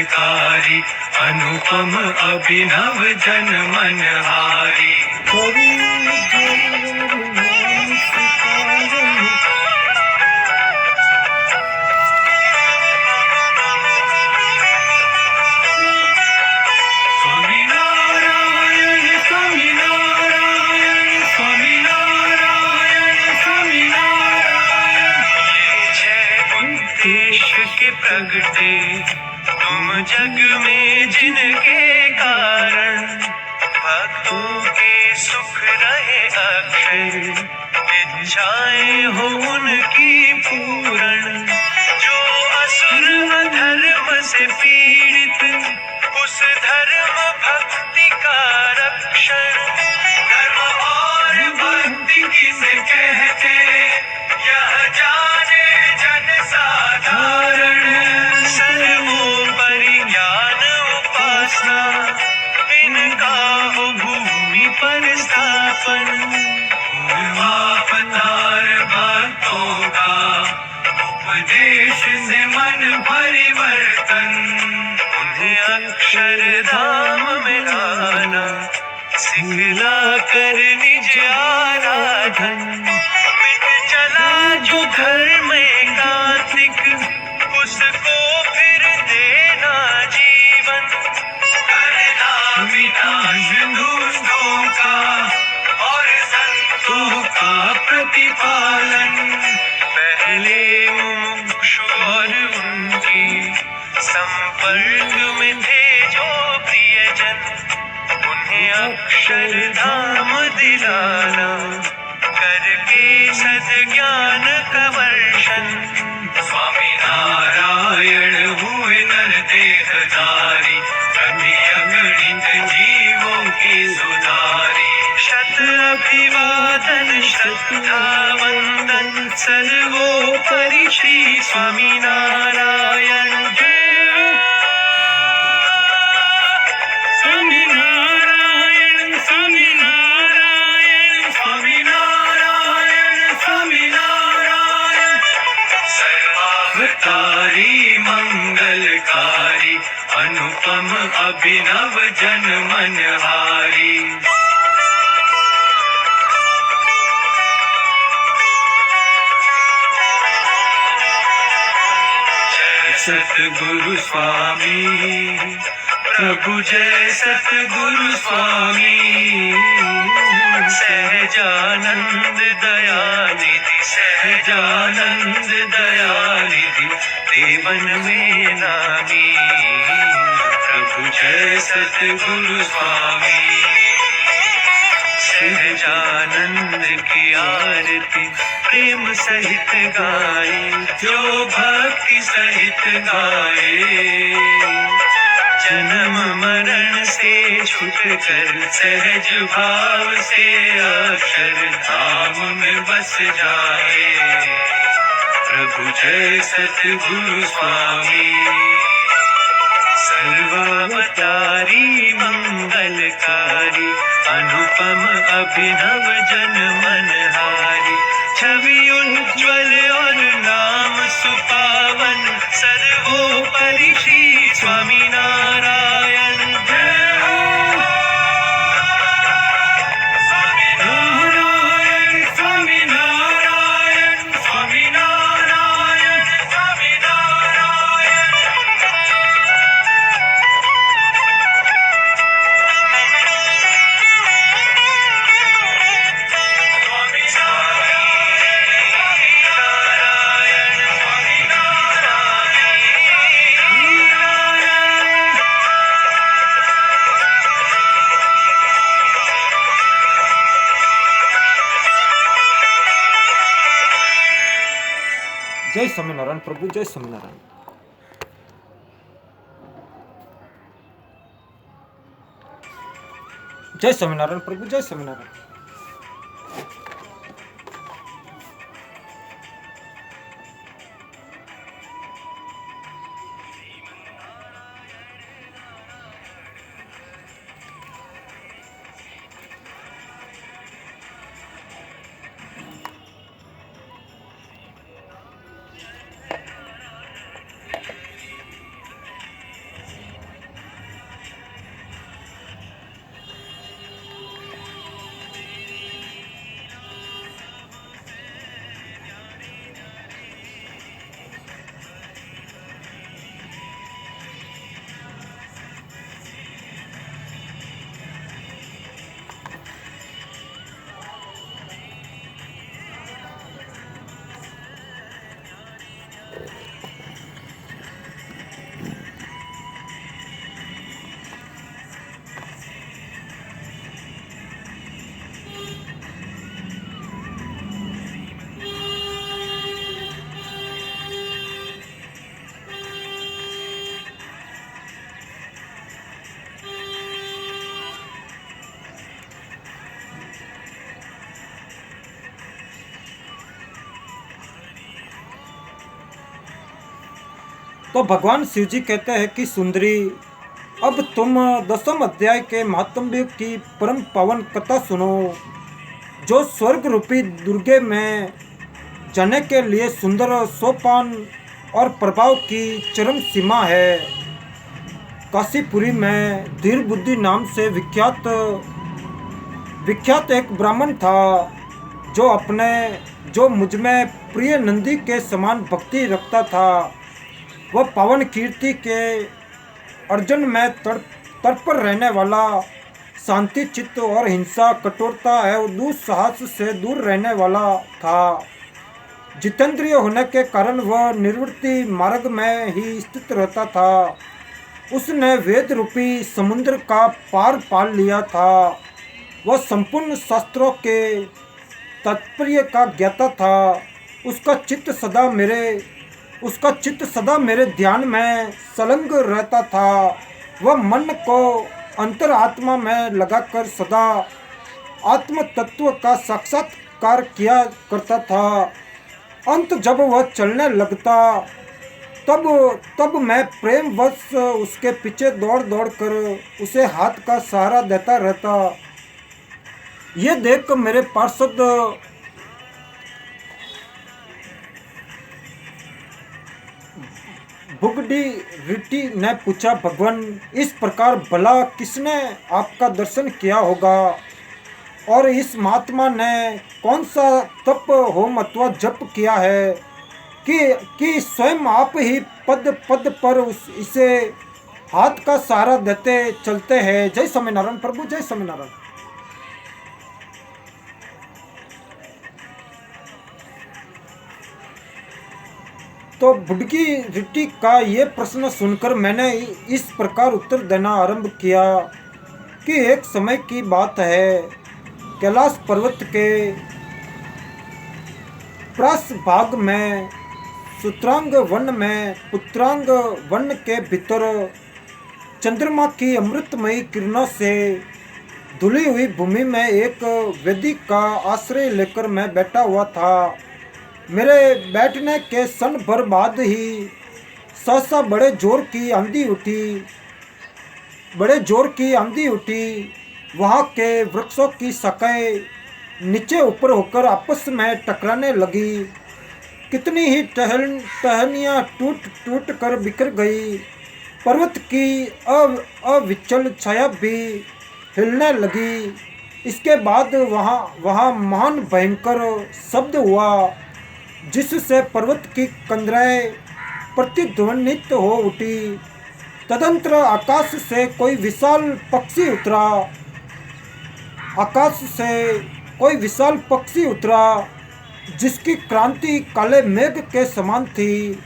मंगलकारी, अनुपम अभिनव जन मनहारी। प्रगटे तुम जग में जिनके कारण, भक्तों के सुख रहे अक्षर, इच्छाएं हो उनकी पूर्ण। जो असुर अधर्म से पीड़ित, उस धर्म भक्ति का रक्षण। धर्म और भक्ति किसे कहते, यह जाने जन साधारण। सर्वोपरि ज्ञान उपासना, इनका हो भूमि पर स्थापन। अवतार भक्तों का, उपदेश से मन परिवर्तन। उन्हें अक्षरधाम में लाना, सिखला कर निज आराधन। मिट चला जो धर्म एकात्मिक, उसको फिर देना जीवन। करना विनाश दुष्टों का, और संतों का प्रतिपालन। पहले मुमुक्षु और उनके संपर्क में थे जो प्रियजन, उन्हें अक्षरधाम दिलाना, करके सद्ज्ञान का वर्षन। स्वामी नारायण हुए नर देहधारी, कभी अगणित जीवों की सुधारी। शत अभिवादन श्रद्धा वंदन, सर्वोपरि श्री स्वामी नारायण। स्वामी नारायण, स्वामी नारायण, स्वामी नारायण, स्वामी नारायण। सर्वावतारी मंगलकारी, अनुपम अभिनव जन मनहारी। सतगुरु स्वामी प्रभु, जय सतगुरु स्वामी। सहजानंद दयानिधि, सहजानंद दयानिधि, देवन में नामी। प्रभु जय सतगुरु स्वामी। सहजानंद की आरती प्रेम सहित गाए, जो भक्ति सहित गाए। जन्म मरण से छूट कर सहज भाव से अक्षर धाम में बस जाए। प्रभु जय सतगुरु स्वामी। सर्वावतारी मंगलकारी, अनुपम अभिनव जन मनहारी। छवि उज्ज्वल और नाम सुपावन, सर्वोपरि श्री स्वामी नारायण। जय हो स्वामी नारायण, स्वामी नारायण, स्वामी नारायण, स्वामी नारायण। जय स्वामीनारायण प्रभु, जय स्वामीनारायण। जय स्वामीनारायण प्रभु, जय स्वामीनारायण। तो भगवान शिव जी कहते हैं कि सुंदरी, अब तुम 10वें अध्याय के महात्म्य की परम पावन कथा सुनो, जो स्वर्ग रूपी दुर्गे में जाने के लिए सुंदर सोपान और प्रभाव की चरम सीमा है। काशीपुरी में धीर बुद्धि नाम से विख्यात एक ब्राह्मण था, जो मुझ में प्रिय नंदी के समान भक्ति रखता था। वह पावन कीर्ति के अर्जन में तत्पर रहने वाला, शांति चित्त और हिंसा कठोरता एवं दुस्साहस से दूर रहने वाला था। जितेंद्रिय होने के कारण वह निर्वृत्ति मार्ग में ही स्थित रहता था। उसने वेद रूपी समुद्र का पार पाल लिया था। वह संपूर्ण शास्त्रों के तात्पर्य का ज्ञाता था। उसका चित्त सदा मेरे ध्यान में संलग्न रहता था। वह मन को अंतरात्मा में लगाकर सदा आत्म तत्व का साक्षात्कार किया करता था। अंत जब वह चलने लगता तब मैं प्रेमवश उसके पीछे दौड़ कर उसे हाथ का सहारा देता रहता। ये देखकर मेरे पार्षद बुगडी रिटी ने पूछा, भगवान, इस प्रकार भला किसने आपका दर्शन किया होगा, और इस महात्मा ने कौन सा तप होम अथवा जप किया है कि स्वयं आप ही पद पद पर इसे हाथ का सहारा देते चलते हैं। जय स्वामीनारायण प्रभु, जय स्वामीनारायण। तो बुडकी रिट्टी का ये प्रश्न सुनकर मैंने इस प्रकार उत्तर देना आरंभ किया कि एक समय की बात है, कैलाश पर्वत के प्रास भाग में सूत्रांग वन में पुत्रांग वन के भीतर चंद्रमा की अमृतमयी किरणों से धुली हुई भूमि में एक वेदी का आश्रय लेकर मैं बैठा हुआ था। मेरे बैठने के क्षण भर बाद ही सहसा बड़े जोर की आंधी उठी। वहाँ के वृक्षों की शाखाएं नीचे ऊपर होकर आपस में टकराने लगी। कितनी ही टहनियाँ टूट कर बिखर गई। पर्वत की अविचल छाया भी हिलने लगी। इसके बाद वहाँ महान भयंकर शब्द हुआ, जिससे पर्वत की कंदरें प्रतिध्वनित हो उठी। तदंतर आकाश से कोई विशाल पक्षी उतरा, जिसकी क्रांति काले मेघ के समान थी,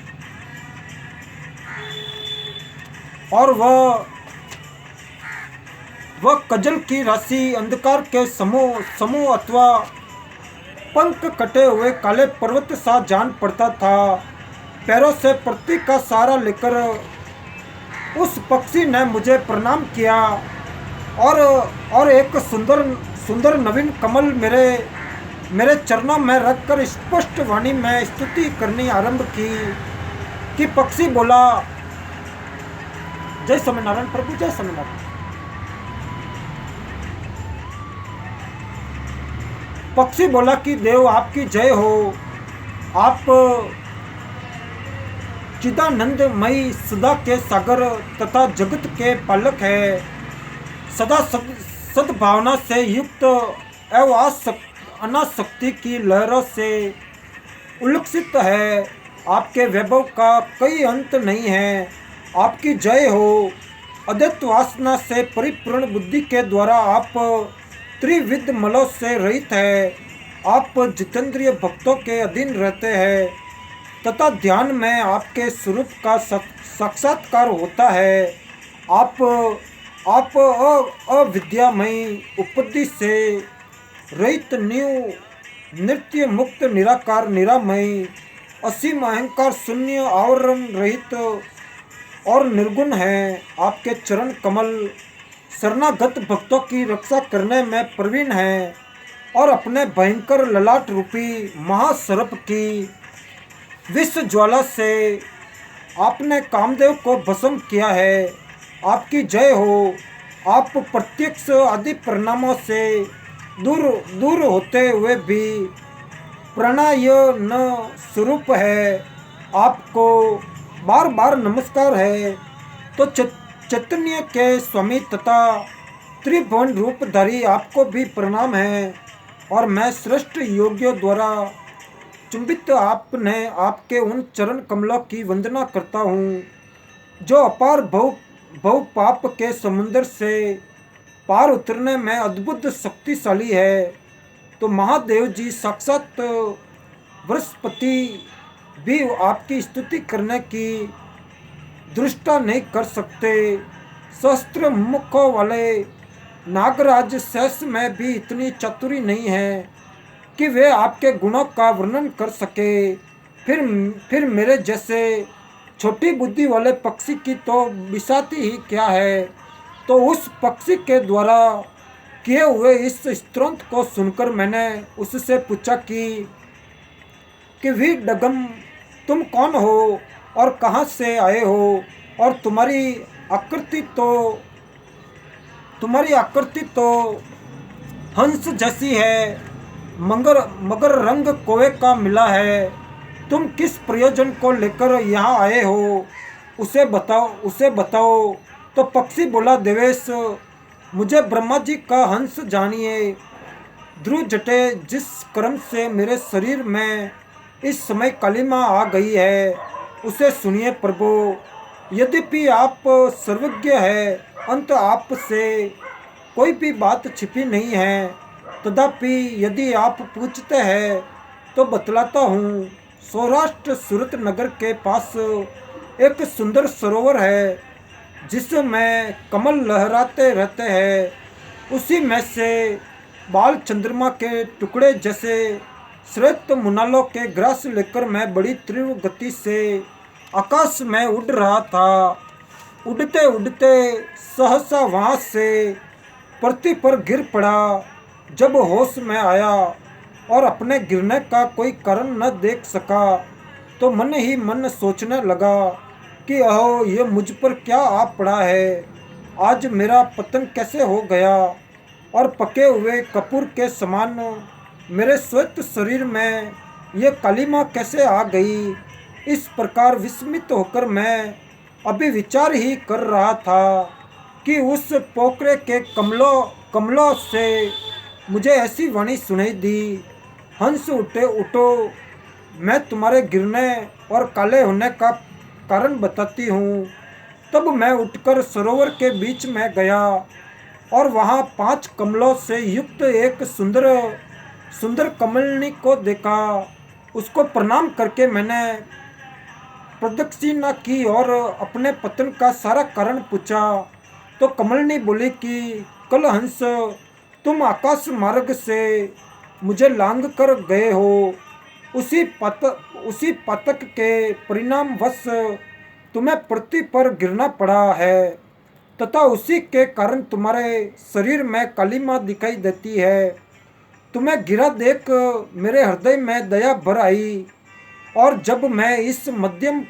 और वह कजल की राशि अंधकार के समूह अथवा पंख कटे हुए काले पर्वत सा जान पड़ता था। पैरों से पृथ्वी का सहारा लेकर उस पक्षी ने मुझे प्रणाम किया और एक सुंदर नवीन कमल मेरे चरणों में रखकर स्पष्ट वाणी में स्तुति करनी आरंभ की कि पक्षी बोला, जय स्वामीनारायण प्रभु, जय स्वामीनारायण। पक्षी बोला कि देव आपकी जय हो। आप चिदानंदमयी सदा के सागर तथा जगत के पालक है। सदा सद्भावना से युक्त एवं अनासक्ति की लहरों से उल्लसित है। आपके वैभव का कोई अंत नहीं है। आपकी जय हो। अद्वैत वासना से परिपूर्ण बुद्धि के द्वारा आप त्रिविध मलों से रहित है। आप जितेंद्रिय भक्तों के अधीन रहते हैं तथा ध्यान में आपके स्वरूप का साक्षात्कार होता है। आप अविद्यामयी उपद्धि से रहित नित्य मुक्त निराकार निरामयी असीम अहंकार शून्य आवरण रहित और निर्गुण है। आपके चरण कमल शरणागत भक्तों की रक्षा करने में प्रवीण है और अपने भयंकर ललाट रूपी महासर्प की विष ज्वाला से आपने कामदेव को भस्म किया है। आपकी जय हो। आप प्रत्यक्ष आदि परिणामों से दूर दूर होते हुए भी प्रणयन स्वरूप है। आपको बार बार नमस्कार है। तो चैतन्य के स्वामी तथा त्रिभुवन रूपधारी आपको भी प्रणाम है। और मैं श्रेष्ठ योगियों द्वारा चुंबित आपने आपके उन चरण कमलों की वंदना करता हूँ जो अपार भव भव पाप के समुद्र से पार उतरने में अद्भुत शक्तिशाली है। तो महादेव जी साक्षात बृहस्पति भी आपकी स्तुति करने की दृष्टा नहीं कर सकते। सहस्त्र मुखों वाले नागराज शेष में भी इतनी चातुरी नहीं है कि वे आपके गुणों का वर्णन कर सके। फिर मेरे जैसे छोटी बुद्धि वाले पक्षी की तो बिसाती ही क्या है। तो उस पक्षी के द्वारा किए हुए इस स्तोत्र को सुनकर मैंने उससे पूछा कि वी डगम तुम कौन हो और कहाँ से आए हो, और तुम्हारी आकृति तो हंस जैसी है, मगर रंग कोवे का मिला है। तुम किस प्रयोजन को लेकर यहाँ आए हो, उसे बताओ। तो पक्षी बोला, देवेश, मुझे ब्रह्मा जी का हंस जानिए। ध्रुव जटे जिस कर्म से मेरे शरीर में इस समय कालिमा आ गई है, उसे सुनिए प्रभु। यद्यपि आप सर्वज्ञ है, अंत आप से कोई भी बात छिपी नहीं है, तथापि यदि आप पूछते हैं तो बतलाता हूँ। सौराष्ट्र सूरत नगर के पास एक सुंदर सरोवर है जिसमें कमल लहराते रहते हैं। उसी में से बाल चंद्रमा के टुकड़े जैसे श्वेत मुनालों के ग्रास लेकर मैं बड़ी तीव्र गति से आकाश में उड़ रहा था। उड़ते उड़ते सहसा वहाँ से पृथ्वी पर गिर पड़ा। जब होश में आया और अपने गिरने का कोई कारण न देख सका तो मन ही मन सोचने लगा कि अहो, ये मुझ पर क्या आ पड़ा है। आज मेरा पतन कैसे हो गया और पके हुए कपूर के समान मेरे श्वेत शरीर में ये कालिमा कैसे आ गई। इस प्रकार विस्मित होकर मैं अभी विचार ही कर रहा था कि उस पोखरे के कमलों से मुझे ऐसी वाणी सुनाई दी, हंस उठो, मैं तुम्हारे गिरने और काले होने का कारण बताती हूँ। तब मैं उठकर सरोवर के बीच में गया और वहाँ 5 कमलों से युक्त एक सुंदर कमलनी को देखा। उसको प्रणाम करके मैंने प्रदक्षिणा की और अपने पतन का सारा कारण पूछा। तो कमलनी बोली कि कल हंस, तुम आकाश मार्ग से मुझे लांग कर गए हो। उसी पातक के परिणाम वश तुम्हें पृथ्वी पर गिरना पड़ा है तथा उसी के कारण तुम्हारे शरीर में कालिमा दिखाई देती है। तुम्हें गिरा देख मेरे हृदय में दया भर आई और जब मैं इस मध्यम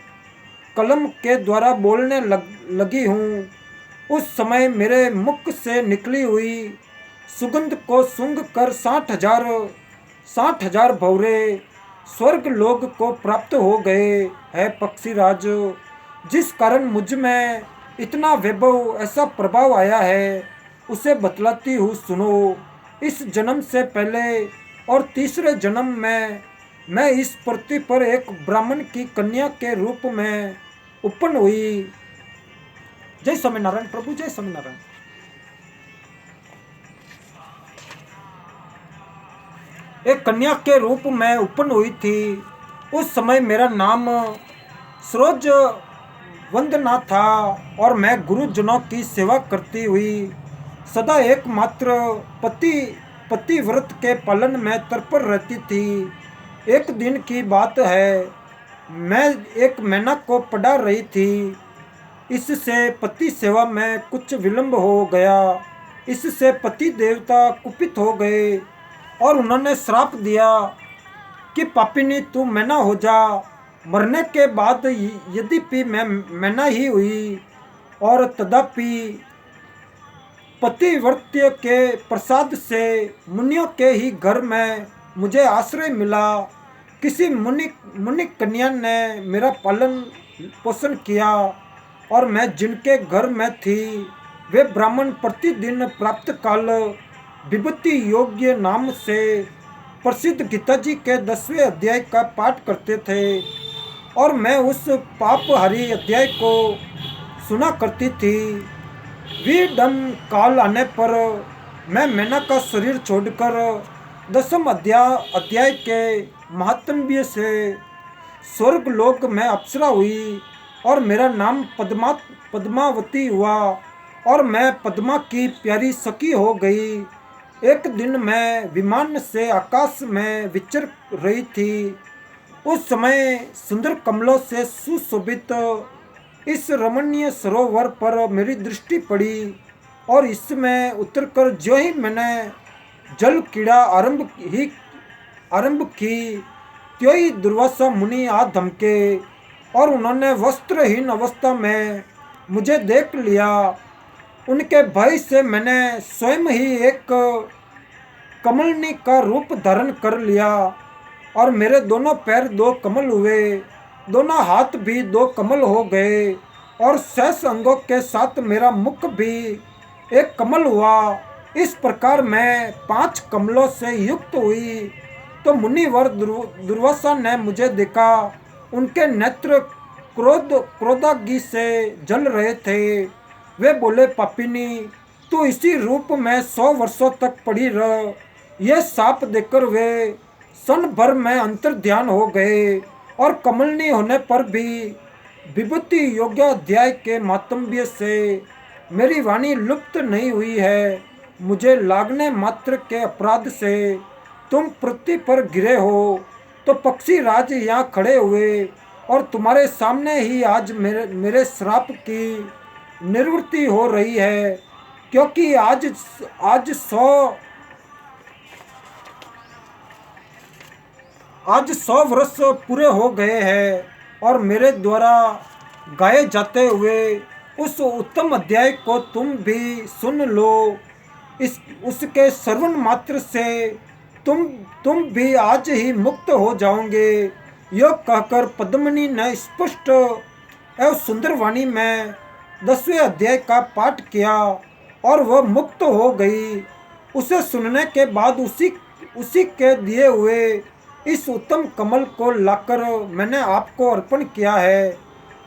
कलम के द्वारा बोलने लगी हूँ, उस समय मेरे मुख से निकली हुई सुगंध को सूंघ कर 60,000 भौरे स्वर्ग लोक को प्राप्त हो गए हैं पक्षीराज। जिस कारण मुझ में इतना वैभव, ऐसा प्रभाव आया है, उसे बतलाती हूँ, सुनो। इस जन्म से पहले और तीसरे जन्म में मैं इस पृथ्वी पर एक ब्राह्मण की कन्या के रूप में उत्पन्न हुई। जय स्वामीनारायण प्रभु, जय स्वामीनारायण। एक कन्या के रूप में उत्पन्न हुई थी। उस समय मेरा नाम सरोज वंदना था और मैं गुरुजनों की सेवा करती हुई सदा एकमात्र पतिव्रत के पालन में तत्पर रहती थी। एक दिन की बात है, मैं एक मैना को पढ़ा रही थी। इससे पति सेवा में कुछ विलंब हो गया। इससे पति देवता कुपित हो गए और उन्होंने श्राप दिया कि पापिनी तू मैना हो जा। मरने के बाद यद्यपि मैं मैना ही हुई, और तथापि पतिव्रत्य के प्रसाद से मुनियों के ही घर में मुझे आश्रय मिला। किसी मुनि कन्या ने मेरा पालन पोषण किया, और मैं जिनके घर में थी वे ब्राह्मण प्रतिदिन प्राप्त काल विभूति योग्य नाम से प्रसिद्ध गीता जी के 10वें अध्याय का पाठ करते थे, और मैं उस पापहारी अध्याय को सुना करती थी। विडम काल आने पर मैं मैना का शरीर छोड़कर 10वें अध्याय के महात्म्य से स्वर्गलोक में अप्सरा हुई, और मेरा नाम पद्मावती हुआ, और मैं पद्मा की प्यारी सखी हो गई। एक दिन मैं विमान से आकाश में विचर रही थी। उस समय सुंदर कमलों से सुशोभित इस रमणीय सरोवर पर मेरी दृष्टि पड़ी, और इसमें उतरकर जो ही मैंने जल क्रीड़ा आरंभ की, त्यों ही दुर्वासा मुनि आ धमके, और उन्होंने वस्त्रहीन अवस्था में मुझे देख लिया। उनके भय से मैंने स्वयं ही एक कमलनी का रूप धारण कर लिया, और मेरे दोनों पैर 2 कमल हुए, दोनों हाथ भी 2 कमल हो गए, और शेष अंगों के साथ मेरा मुख भी एक कमल हुआ। इस प्रकार मैं 5 कमलों से युक्त हुई। तो मुनिवर दुर्वासा ने मुझे देखा। उनके नेत्र क्रोधाग्नि से जल रहे थे। वे बोले, पापिनी, तू इसी रूप में 100 वर्षों तक पड़ी रह। ये साप देकर वे क्षण भर में अंतर्ध्यान हो गए, और कमलनी होने पर भी विभूति योग्य अध्याय के मातम्य से मेरी वाणी लुप्त नहीं हुई है। मुझे लागने मात्र के अपराध से तुम पृथ्वी पर गिरे हो, तो पक्षी राज यहाँ खड़े हुए, और तुम्हारे सामने ही आज मेरे श्राप की निवृत्ति हो रही है, क्योंकि आज 100 वर्ष पूरे हो गए हैं, और मेरे द्वारा गाए जाते हुए उस उत्तम अध्याय को तुम भी सुन लो। उसके श्रवण मात्र से तुम भी आज ही मुक्त हो जाओगे। यह कहकर पद्मिनी ने स्पष्ट एवं सुंदर वाणी में 10वें अध्याय का पाठ किया, और वह मुक्त हो गई। उसे सुनने के बाद उसी के दिए हुए इस उत्तम कमल को लाकर मैंने आपको अर्पण किया है।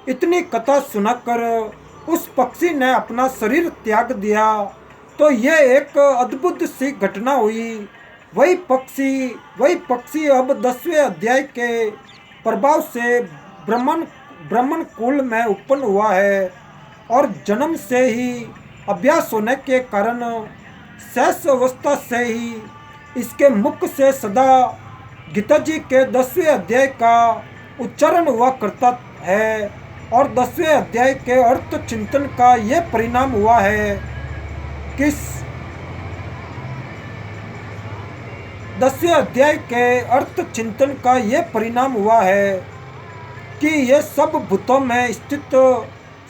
इतनी कथा सुनाकर उस पक्षी ने अपना शरीर त्याग दिया। तो यह एक अद्भुत सी घटना हुई। वही पक्षी अब 10वें अध्याय के प्रभाव से ब्राह्मण कुल में उत्पन्न हुआ है, और जन्म से ही अभ्यास होने के कारण शेष अवस्था से ही इसके मुख से सदा गीता जी के 10वें अध्याय का उच्चारण हुआ करता है, और 10वें अध्याय के अर्थ चिंतन का ये परिणाम हुआ है कि 10वें अध्याय के अर्थ चिंतन का ये परिणाम हुआ है कि ये सब भूतों में स्थित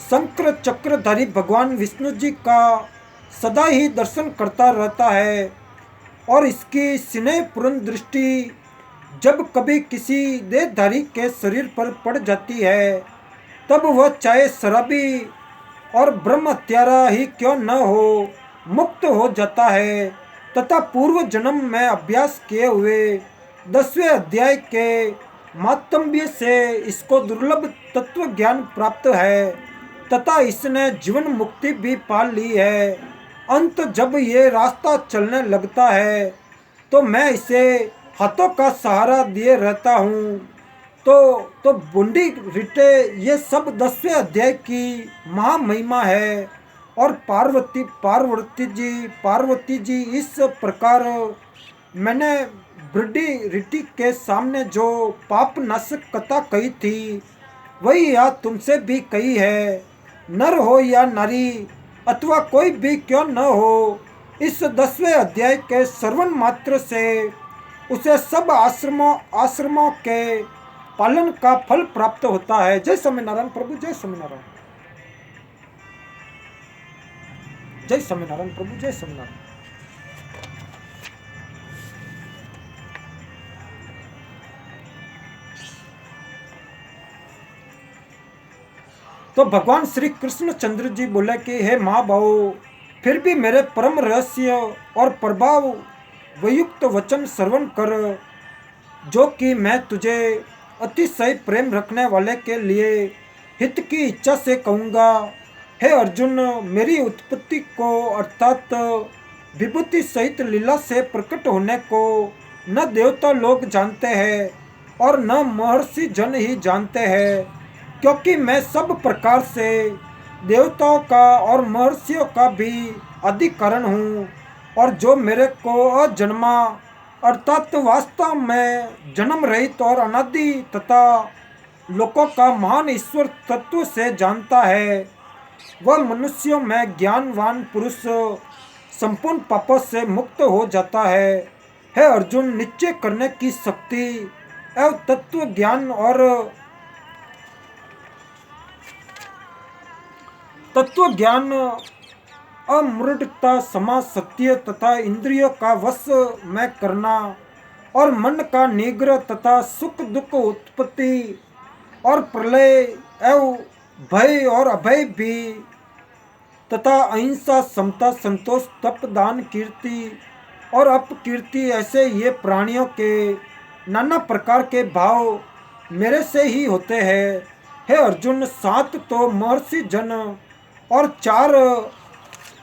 शंकर चक्रधारी भगवान विष्णु जी का सदा ही दर्शन करता रहता है, और इसकी स्नेहपूर्ण दृष्टि जब कभी किसी देहधारी के शरीर पर पड़ जाती है, तब वह चाहे शराबी और ब्रह्म हत्यारा ही क्यों न हो, मुक्त हो जाता है, तथा पूर्व जन्म में अभ्यास किए हुए 10वें अध्याय के मातम्य से इसको दुर्लभ तत्व ज्ञान प्राप्त है, तथा इसने जीवन मुक्ति भी पा ली है। अंत जब ये रास्ता चलने लगता है, तो मैं इसे हाथों का सहारा दिए रहता हूँ। तो बूंदी रिटे ये सब 10वें अध्याय की महामहिमा है, और पार्वती जी इस प्रकार मैंने बूंदी रिटी के सामने जो पाप नाशक कथा कही थी, वही यहाँ तुमसे भी कही है। नर हो या नारी अथवा कोई भी क्यों न हो, इस 10वें अध्याय के श्रवण मात्र से उसे सब आश्रमों के पालन का फल प्राप्त होता है। जय स्वामीनारायण प्रभु, जय स्वामीनारायण, जय स्वामीनारायण प्रभु, जय स्वामीनारायण। तो भगवान श्री कृष्ण चंद्र जी बोले कि हे महाभाव, फिर भी मेरे परम रहस्य और प्रभाव वयुक्त वचन श्रवण कर, जो कि मैं तुझे अतिशय प्रेम रखने वाले के लिए हित की इच्छा से कहूँगा। हे अर्जुन, मेरी उत्पत्ति को अर्थात विभूति सहित लीला से प्रकट होने को न देवता लोग जानते हैं और न महर्षि जन ही जानते हैं, क्योंकि मैं सब प्रकार से देवताओं का और महर्षियों का भी आदि कारण हूँ, और जो मेरे को अजन्मा अर्थात वास्तव में जन्म रहित और अनादि तथा लोकों का महान ईश्वर तत्व से जानता है, वह मनुष्यों में ज्ञानवान पुरुष संपूर्ण पापों से मुक्त हो जाता है। हे अर्जुन, निश्चय करने की शक्ति एवं तत्व ज्ञान और तत्व ज्ञान, अमूढ़ता, समा, सत्य तथा इंद्रियों का वश में करना और मन का निग्रह तथा सुख दुख उत्पत्ति और प्रलय एवं भय और अभय भी तथा अहिंसा, समता, संतोष, तप, दान, कीर्ति और अपकीर्ति, ऐसे ये प्राणियों के नाना प्रकार के भाव मेरे से ही होते हैं। हे अर्जुन, 7 तो महर्षि जन और 4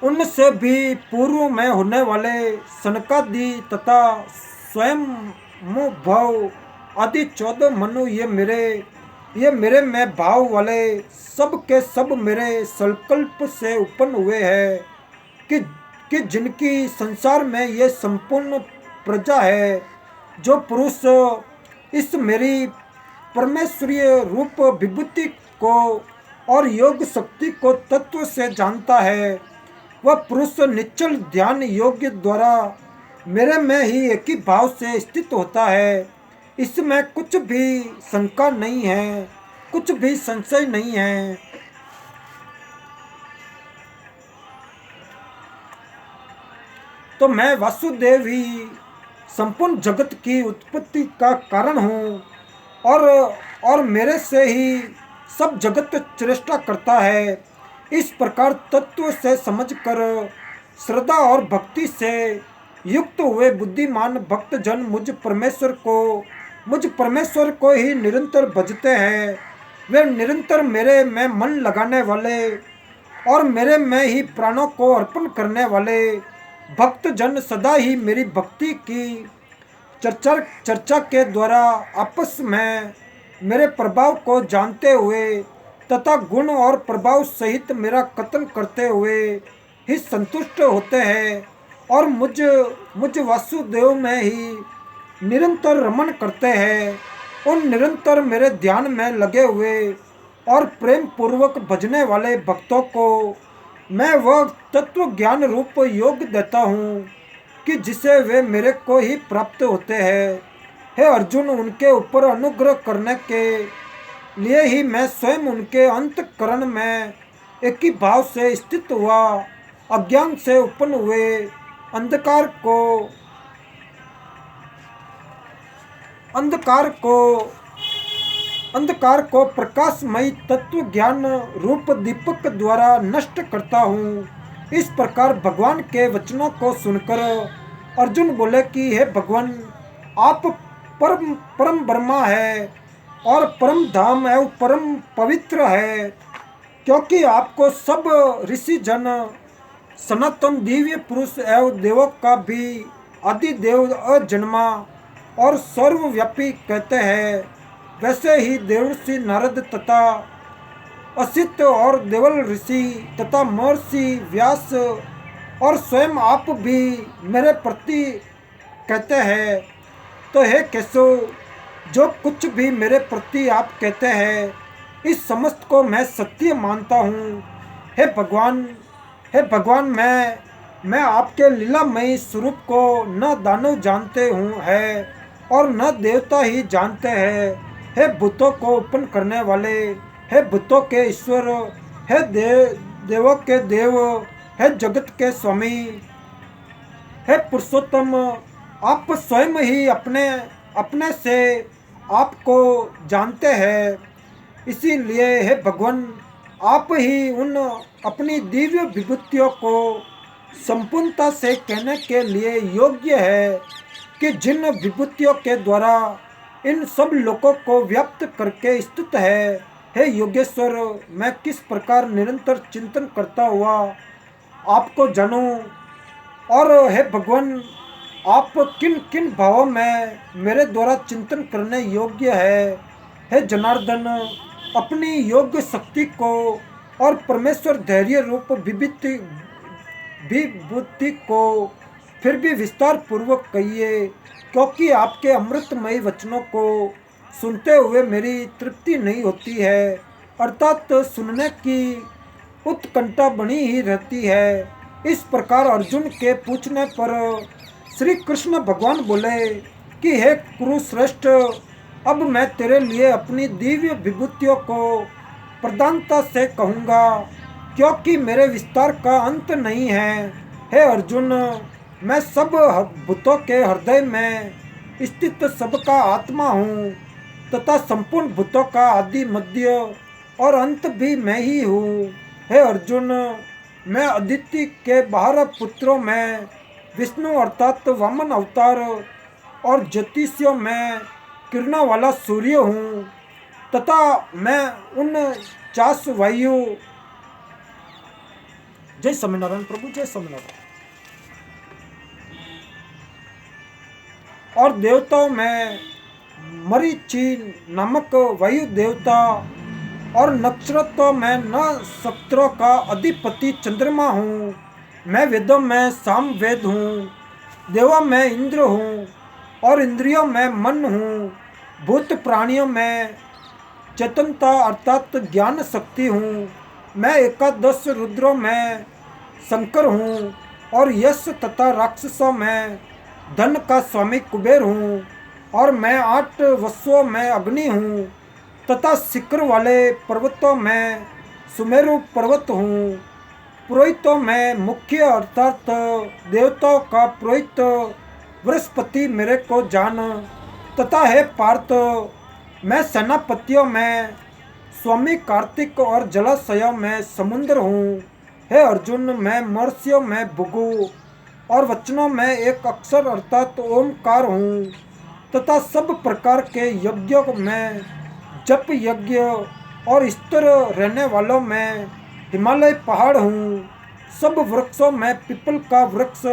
उनसे भी पूर्व में होने वाले सनकादि तथा स्वयं भव आदि 14 मनु, ये मेरे में भाव वाले सब के सब मेरे संकल्प से उत्पन्न हुए हैं, कि जिनकी संसार में ये संपूर्ण प्रजा है। जो पुरुष इस मेरी परमेश्वरीय रूप विभूति को और योग शक्ति को तत्व से जानता है, वह पुरुष निश्चल ध्यान योग्य द्वारा मेरे में ही एक ही भाव से स्थित होता है। इसमें कुछ भी शंका नहीं है, कुछ भी संशय नहीं है। तो मैं वासुदेव ही संपूर्ण जगत की उत्पत्ति का कारण हूँ, और मेरे से ही सब जगत चेष्टा करता है। इस प्रकार तत्व से समझकर श्रद्धा और भक्ति से युक्त हुए बुद्धिमान भक्तजन मुझ परमेश्वर को ही निरंतर भजते हैं। वे निरंतर मेरे में मन लगाने वाले और मेरे में ही प्राणों को अर्पण करने वाले भक्तजन सदा ही मेरी भक्ति की चर्चा के द्वारा आपस में मेरे प्रभाव को जानते हुए तथा गुण और प्रभाव सहित मेरा कथन करते हुए ही संतुष्ट होते हैं, और मुझ वासुदेव में ही निरंतर रमन करते हैं। उन निरंतर मेरे ध्यान में लगे हुए और प्रेम पूर्वक भजने वाले भक्तों को मैं वह तत्व ज्ञान रूप योग देता हूँ, कि जिसे वे मेरे को ही प्राप्त होते हैं। हे अर्जुन, उनके ऊपर अनुग्रह करने के लिए ही मैं स्वयं उनके अंतःकरण में एक ही भाव से स्थित हुआ अज्ञान से उत्पन्न हुए अंधकार को प्रकाशमयी तत्व ज्ञान रूप दीपक द्वारा नष्ट करता हूँ। इस प्रकार भगवान के वचनों को सुनकर अर्जुन बोले कि हे भगवान, आप परम ब्रह्मा है और परम धाम एवं परम पवित्र है, क्योंकि आपको सब ऋषि जन सनातन दिव्य पुरुष एवं देवों का भी आदि देव अजन्मा और सर्वव्यापी कहते हैं। वैसे ही देवर्षि नारद तथा असित और देवल ऋषि तथा महर्षि व्यास और स्वयं आप भी मेरे प्रति कहते हैं। तो हे केशव, जो कुछ भी मेरे प्रति आप कहते हैं, इस समस्त को मैं सत्य मानता हूँ। हे भगवान, मैं आपके लीलामयी स्वरूप को न दानव जानते हूँ है और न देवता ही जानते हैं। हे भूतों को उत्पन्न करने वाले, हे भूतों के ईश्वर, हे देवों के देव, हे जगत के स्वामी, हे पुरुषोत्तम, आप स्वयं ही अपने अपने से आपको जानते हैं। इसीलिए हे भगवान, आप ही उन अपनी दिव्य विभूतियों को संपूर्णता से कहने के लिए योग्य है कि जिन विभूतियों के द्वारा इन सब लोगों को व्याप्त करके स्थित है। हे योगेश्वर, मैं किस प्रकार निरंतर चिंतन करता हुआ आपको जानूं, और हे भगवान, आप किन किन भावों में मेरे द्वारा चिंतन करने योग्य है। हे जनार्दन, अपनी योग्य शक्ति को और परमेश्वर धैर्य रूप विभूति को फिर भी विस्तार पूर्वक कहिए, क्योंकि आपके अमृतमयी वचनों को सुनते हुए मेरी तृप्ति नहीं होती है, अर्थात सुनने की उत्कंठा बनी ही रहती है। इस प्रकार अर्जुन के पूछने पर श्री कृष्ण भगवान बोले कि हे कुरुश्रेष्ठ, अब मैं तेरे लिए अपनी दिव्य विभूतियों को प्रधानता से कहूँगा, क्योंकि मेरे विस्तार का अंत नहीं है। हे अर्जुन, मैं सब भूतों के हृदय में स्थित सबका आत्मा हूँ तथा संपूर्ण भूतों का आदि मध्य और अंत भी मैं ही हूँ। हे अर्जुन, मैं अदिति के 12 पुत्रों में विष्णु अर्थात वामन अवतार और ज्योतिषियों में किरणों वाला सूर्य हूँ तथा मैं 49 वायु। जय स्वामीनारायण प्रभु, जय स्वामीनारायण। और देवताओं में मरीचि नामक वायु देवता और नक्षत्रों में नक्षत्रों का अधिपति चंद्रमा हूँ। मैं वेदों में साम वेद हूँ, देवों में इंद्र हूँ और इंद्रियों में मन हूँ। भूत प्राणियों में चेतनता अर्थात ज्ञान शक्ति हूँ। मैं 11 रुद्रों में शंकर हूँ और यश तथा राक्षसों में धन का स्वामी कुबेर हूँ। और मैं 8 वसुओं में अग्नि हूँ तथा शिखर वाले पर्वतों में सुमेरु पर्वत हूँ। पुरोहितों में मुख्य अर्थात देवताओं का पुरोहित बृहस्पति मेरे को जान तथा हे पार्थ, मैं सेनापतियों में स्वामी कार्तिक और जलाशयों में समुद्र हूँ। हे अर्जुन, मैं महर्षियों में भृगु और वचनों में एक अक्षर अर्थात ओमकार हूँ तथा सब प्रकार के यज्ञों में जप यज्ञ और स्थिर रहने वालों में हिमालय पहाड़ हूँ। सब वृक्षों में पीपल का वृक्ष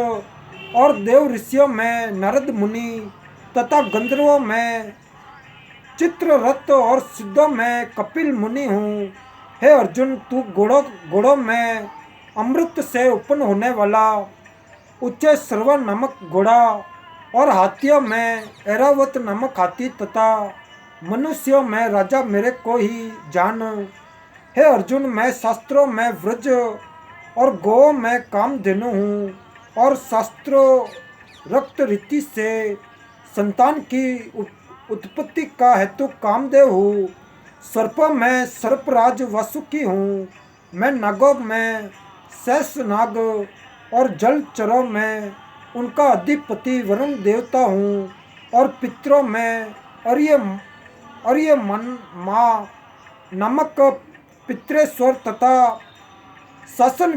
और देव ऋषियों में नारद मुनि तथा गंधर्वों में चित्ररथ और सिद्धों में कपिल मुनि हूँ। हे अर्जुन, तू घोड़ों में अमृत से उत्पन्न होने वाला उच्च श्रव नामक घोड़ा और हाथियों में ऐरावत नामक हाथी तथा मनुष्यों में राजा मेरे को ही जान। हे अर्जुन, मैं शास्त्रों में व्रज और गौ में कामधेनु हूँ और शास्त्रों रक्त रीति से संतान की उत्पत्ति का हेतु कामदेव हूँ। सर्पों में सर्पराज वासुकी हूँ। मैं नागों में शेष नाग और जलचरों में उनका अधिपति वरुण देवता हूँ और पितरों में अर्यमन माँ नामक पितरेश्वर तथा शासन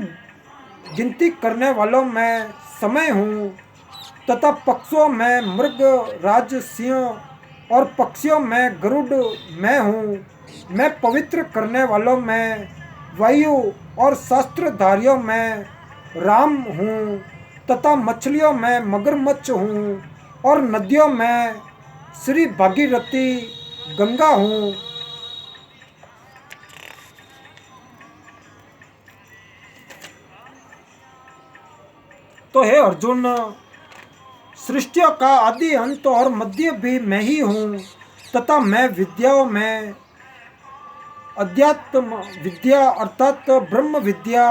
गिनती करने वालों में समय हूँ तथा पक्षियों में मृग राज सिंह और पक्षियों में गरुड़ मैं हूँ। मैं पवित्र करने वालों में वायु और शास्त्रधारियों में राम हूँ तथा मछलियों में मगरमच्छ हूँ और नदियों में श्री भागीरथी गंगा हूँ। तो हे अर्जुन, सृष्टियों का आदि अंत और मध्य भी मैं ही हूँ तथा मैं विद्याओं में अध्यात्म विद्या अर्थात ब्रह्म विद्या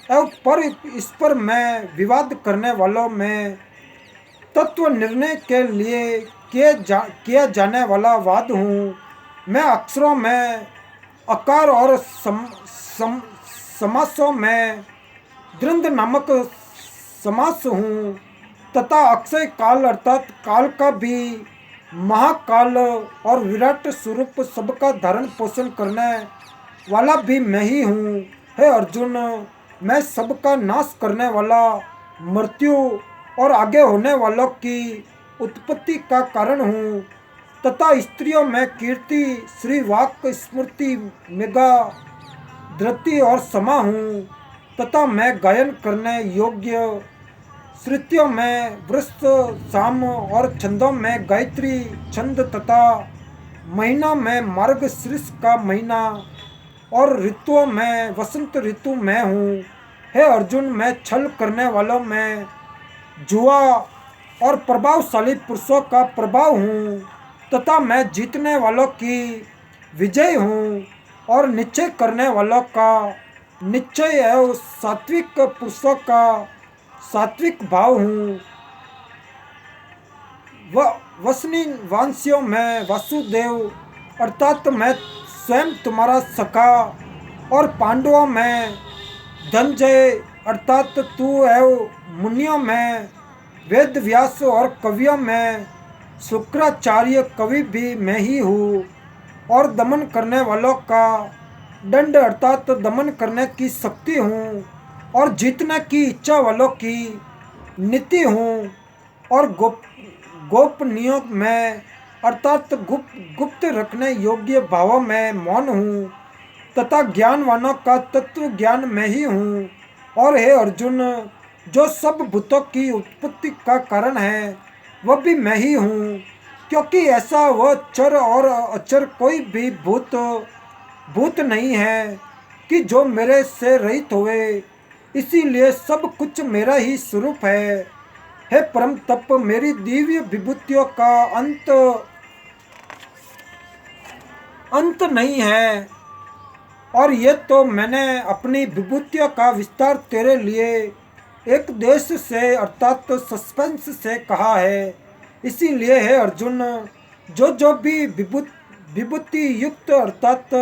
एवं पर इस पर मैं विवाद करने वालों में तत्व निर्णय के लिए किया जाने वाला वाद हूँ। मैं अक्षरों में आकार और समासों में द्वंद नामक समास हूँ तथा अक्षय काल अर्थात काल का भी महाकाल और विराट स्वरूप सबका धारण पोषण करने वाला भी मैं ही हूँ। हे अर्जुन, मैं सबका नाश करने वाला, मृत्यु और आगे होने वालों की उत्पत्ति का कारण हूँ तथा स्त्रियों में कीर्ति, श्री वाक, स्मृति, मेघा, धृति और समा हूँ तथा मैं गायन करने योग्य श्रुतियों में वृष्ट, साम और छंदों में गायत्री छंद तथा महीना में मार्गशीर्ष का महीना और ऋतुओं में वसंत ऋतु में हूँ। हे अर्जुन, मैं छल करने वालों में जुआ और प्रभावशाली पुरुषों का प्रभाव हूँ तथा मैं जीतने वालों की विजय हूँ और निश्चय करने वालों का निश्चय एवं सात्विक पुरुषों का सात्विक भाव हूँ। वसनी वांशियों में वासुदेव अर्थात मैं स्वयं तुम्हारा सखा और पांडवों में धनंजय अर्थात तू एवं मुनियों में वेद व्यास और कवियों में शुक्राचार्य कवि भी मैं ही हूँ और दमन करने वालों का दंड अर्थात दमन करने की शक्ति हूँ और जीतने की इच्छा वालों की नीति हूँ और गोपनीयों में अर्थात गुप्त रखने योग्य भावों में मौन हूँ तथा ज्ञानवानों का तत्व ज्ञान में ही हूँ। और हे अर्जुन, जो सब भूतों की उत्पत्ति का कारण है वह भी मैं ही हूँ, क्योंकि ऐसा वह चर और अचर कोई भी भूत नहीं है कि जो मेरे से रहित हुए, इसीलिए सब कुछ मेरा ही स्वरूप है। हे परम तप, मेरी दिव्य विभूतियों का अंत नहीं है और ये तो मैंने अपनी विभूतियों का विस्तार तेरे लिए एक देश से अर्थात सस्पेंस से कहा है। इसीलिए है अर्जुन, जो भी विभूति युक्त अर्थात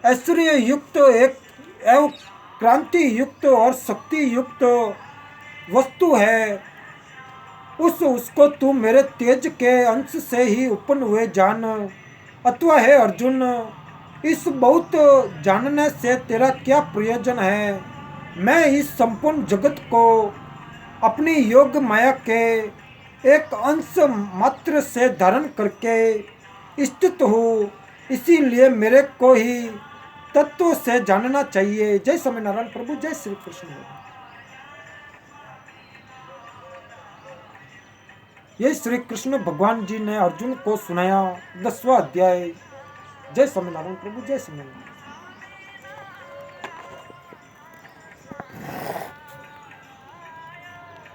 ऐश्वर्य युक्त एक एवं क्रांति युक्त और शक्ति युक्त वस्तु है, उसको तू मेरे तेज के अंश से ही उत्पन्न हुए जान। अथवा है अर्जुन, इस बहुत जानने से तेरा क्या प्रयोजन है? मैं इस संपूर्ण जगत को अपनी योग माया के एक अंश मात्र से धारण करके स्थित हूँ, इसीलिए मेरे को ही तत्व से जानना चाहिए। जय स्वामीनारायण प्रभु, जय श्री कृष्ण। ये श्री कृष्ण भगवान जी ने अर्जुन को सुनाया 10वां अध्याय। जय स्वामीनारायण प्रभु, जय स्वामीनारायण।